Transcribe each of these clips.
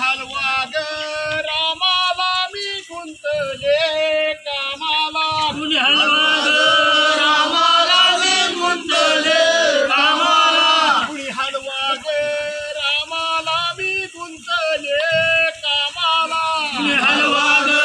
हलवा ग रामाला मी गुंतले कामाला कुणी हलवा ग रामाला मी गुंतले कामाला कुणी हलवा ग रामाला मी गुंतले कामाला कुणी हलवा ग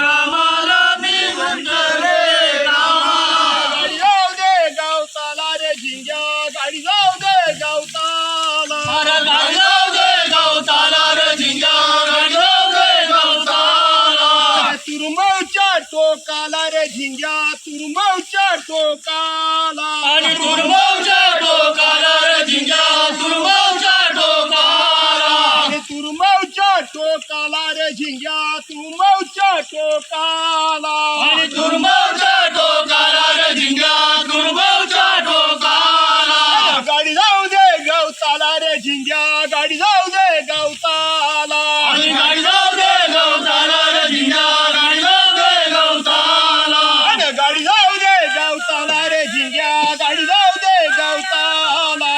रामाला मी गुंतले कामाला गाडी जाऊ दे गावताला रे झिंग्या गाडी जाऊ दे गावताला अरे गाडी जाऊ दे गावताला रे झिंग्या गाडी जाऊ दे गावताला तुरमवच्या टोकाला रे झिंग्या तुरमवच्या टोकाला आणि तुरमवच्या टोकाला रे झिंग्या तुरमवच्या टोकाला तुरमवच्या टोकाला रे झिंग्या तुरमवच्या टोकाला आणि तुरमवच्या टोकाला रे झिंग्या तुरमवच्या टोकाला गाडी जाऊ दे गवताला रे झिंग्या गाडी जाऊ दे गवताला आणि गाडी जाऊ दे गवताला रे झिंग्या गाडी जाऊ दे गवताला आणि गाडी जाऊ दे गवताला रे झिंग्या गाडी जाऊ दे गवताला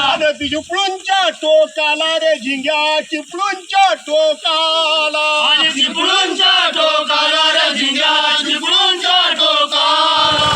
आणि चिपळूणच्या टोकाला रे झिंग्या चिपळूणच्या टोकाला आणि चिपळूणच्या टोकाला रे झिंग्या चिपळूणच्या टोकाला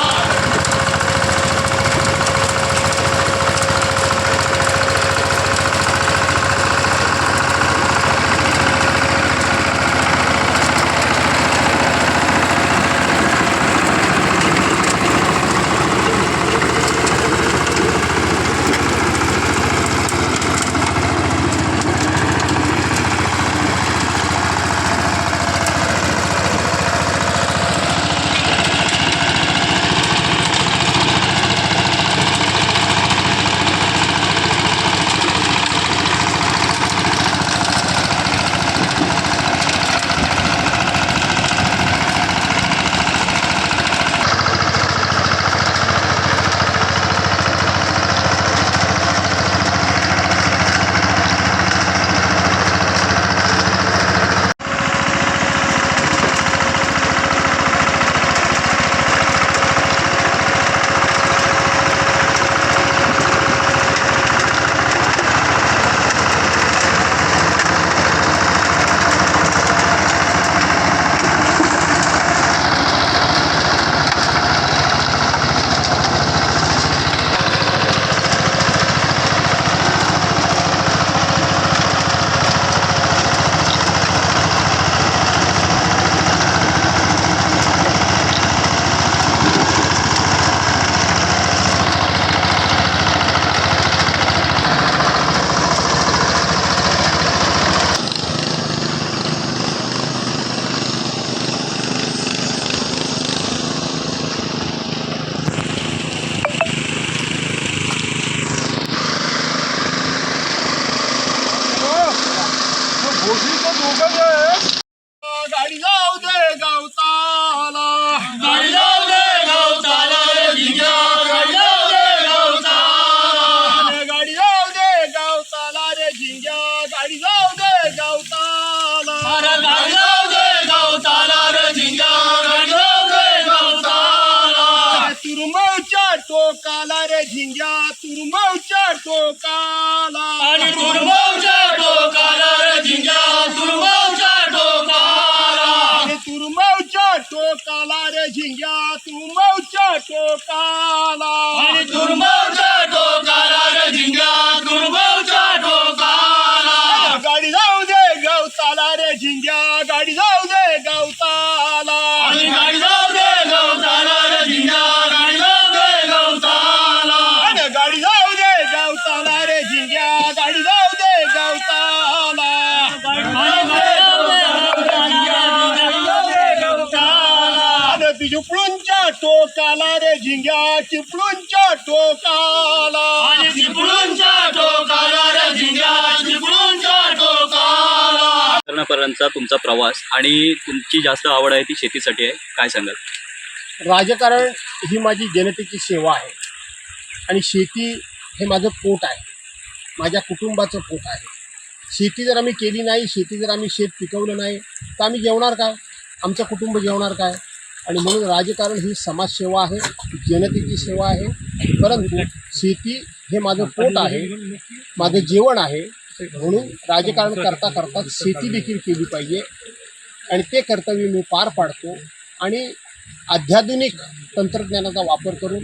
गाडी जाऊ दे गवताला गाडी जाऊ दे गवताला रे झिंग्या गाडी जाऊ दे गवताला गाडी जाऊ दे गवताला रे झिंग्या गाडी जाऊ दे गवताला अरे गाडी जाऊ दे गवताला रे झिंग्या गाडी जाऊ दे गवताला तुरमवच्या टोकाला रे झिंग्या तुरमवच्या टोकाला आणि तुरमवच्या टोकाला रे झिंग्या तुरमवच्या टोकाला तुरमवच्या टोकाला रे झिंग्या तुरमवच्या टोकाला आणि तुरमवच्या टोकाला रे झिंग्या तुरमवच्या टोकाला गाडी जाऊ दे गवताला रे झिंग्या गाडी जाऊ दे गवताला आणि गाडी जाऊ दे गवताला रे झिंग्या गाडी जाऊ दे गवताला आणि गाडी जाऊ दे गवताला रे झिंग्या गाडी जाऊ दे गवताला आणि चिपळूणच्या टोकाला रे झिंग्या चिपळूणच्या टोकाला आणि चिपळूणच्या टोकाला रे झिंग्या चिपळूणच्या टोकाला पर्यंतचा तुमचा प्रवास आणि तुमची जास्त आवड आहे ती शेतीसाठी आहे, काय सांगाल? राजकारण ही माझी जनतेची सेवा आहे आणि शेती हे माझं पोट आहे, माझ्या कुटुंबाचं पोट आहे. शेती जर आम्ही केली नाही, शेती जर आम्ही शेत पिकवलं नाही तर आम्ही जेवणार काय, आमचं कुटुंब जेवणार काय? आणि म्हणून राजकारण ही समाजसेवा आहे, जनतेची सेवा आहे. परंतु शेती हे माझं पोट आहे, माझं जेवण आहे. म्हणून राजकारण करता करता शेती देखील केली पाहिजे आणि ते कर्तव्य मी पार पाडतो. आणि अत्याधुनिक तंत्रज्ञानाचा वापर करून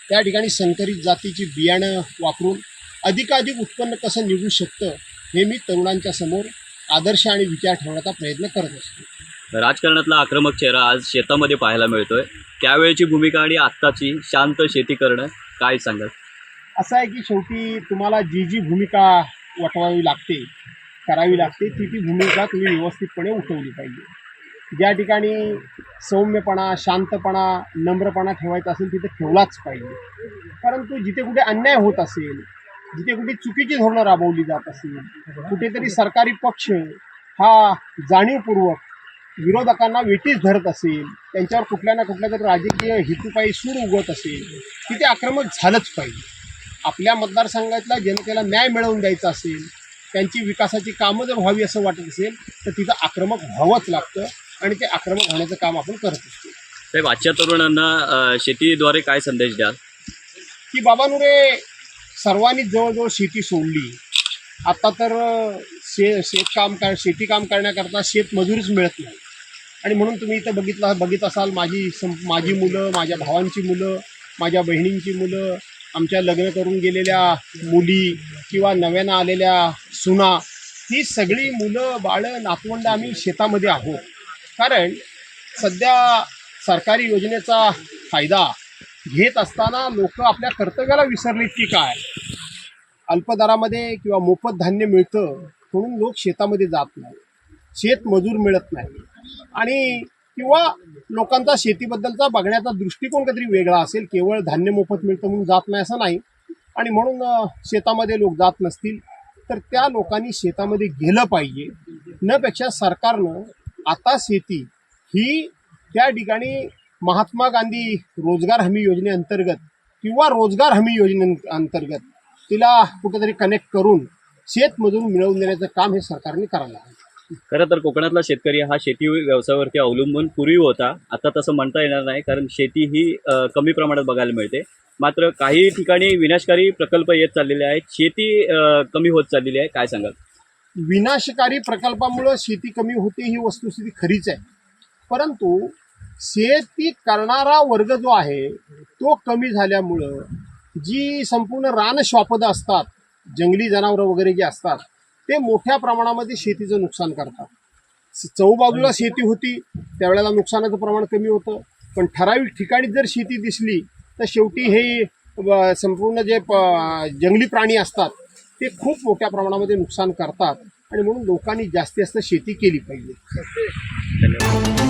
त्या ठिकाणी संकरित जातीची बियाणं वापरून अधिकाधिक उत्पन्न कसं निघू शकतं हे मी तरुणांच्या समोर आदर्श आणि विचार ठेवण्याचा प्रयत्न करत असतो. राजकारणातला आक्रमक चेहरा आज शेतामध्ये पाहायला मिळतोय. त्यावेळेची भूमिका आणि आत्ताची शांत शेती करणं काय सांगाल? असं आहे की शेवटी तुम्हाला जी भूमिका वटवावी लागते, करावी लागते, ती भूमिका तुम्ही व्यवस्थितपणे उठवली पाहिजे. ज्या ठिकाणी सौम्यपणा, शांतपणा, नम्रपणा ठेवायचा असेल तिथे ठेवलाच पाहिजे. परंतु जिथे कुठे अन्याय होत असेल, जिथे कुठे चुकीची धोरणं राबवली जात असेल, कुठेतरी सरकारी पक्ष हा जाणीवपूर्वक विरोधकांना वेठीस धरत असेल, त्यांच्यावर कुठल्या ना कुठल्या तरी राजकीय हेतूपायी सूड उगवत असेल, तिथे आक्रमक झालंच पाहिजे. आपल्या मतदारसंघातल्या जनतेला न्याय मिळवून द्यायचा असेल, त्यांची विकासाची कामं जर व्हावी असं वाटत असेल तर तिथं आक्रमक व्हावंच लागतं आणि ते आक्रमक होण्याचं काम आपण करत असतो. साहेब, आजच्या तरुणांना शेतीद्वारे काय संदेश द्याल? की बाबांनो रे, सर्वांनी जवळजवळ शेती सोडली. आता तर शेती काम करण्याकरता शेतमजुरीच मिळत नाही. आणि म्हणून तुम्ही इथं बघित असाल माझी मुलं, माझ्या भावांची मुलं, माझ्या बहिणींची मुलं, आमच्या लग्न करून गेलेल्या मुली किंवा नव्यानं आलेल्या सुना, ही सगळी मुलं बाळं नातवंड आम्ही शेतामध्ये आहोत. कारण सध्या सरकारी योजनेचा फायदा घेत असताना लोक आपल्या कर्तव्याला विसरलीत की काय? अल्पदरामध्ये किंवा मोफत धान्य मिळतं म्हणून लोक शेतामध्ये जात नाही, शेतमजूर मिळत नाही, आणि किंवा लोकांचा शेतीबद्दलचा बघण्याचा दृष्टिकोन काहीतरी वेगळा असेल. केवळ धान्य मोफत मिळतं म्हणून जात नाही असं नाही. आणि म्हणून शेतामध्ये लोक जात नसतील तर त्या लोकांनी शेतामध्ये गेलं पाहिजे. नपेक्षा सरकारनं आता शेती ही त्या ठिकाणी महात्मा गांधी रोजगार हमी योजनेअंतर्गत किंवा रोजगार हमी योजनेअंतर्गत तिला कुठेतरी कनेक्ट करून शेतमजूर मिळवून देण्याचं काम हे सरकारने करायला हवं. खरं तर कोकणातला शेतकरी हा शेती व्यवसायावरती अवलंबून पूर्वी होता. आता तसं म्हणता येणार नाही, कारण शेती ही कमी प्रमाणात बघायला मिळते. मात्र काही ठिकाणी विनाशकारी प्रकल्प येत चाललेले आहेत, शेती कमी होत चाललेली आहे. काय सांगाल? विनाशकारी प्रकल्पामुळं शेती कमी होते ही वस्तुस्थिती खरीच आहे. परंतु शेती करणारा वर्ग जो आहे तो कमी झाल्यामुळं जी संपूर्ण रानश्वापदं असतात, जंगली जनावरं वगैरे जे असतात, ते मोठ्या प्रमाणामध्ये शेतीचं नुकसान करतात. चौबाजूला शेती होती त्यावेळेला नुकसानाचं प्रमाण कमी होतं. पण ठराविक ठिकाणी जर शेती दिसली तर शेवटी हे संपूर्ण जे जंगली प्राणी असतात ते खूप मोठ्या प्रमाणामध्ये नुकसान करतात. आणि म्हणून लोकांनी जास्तीत जास्त शेती केली पाहिजे. धन्यवाद.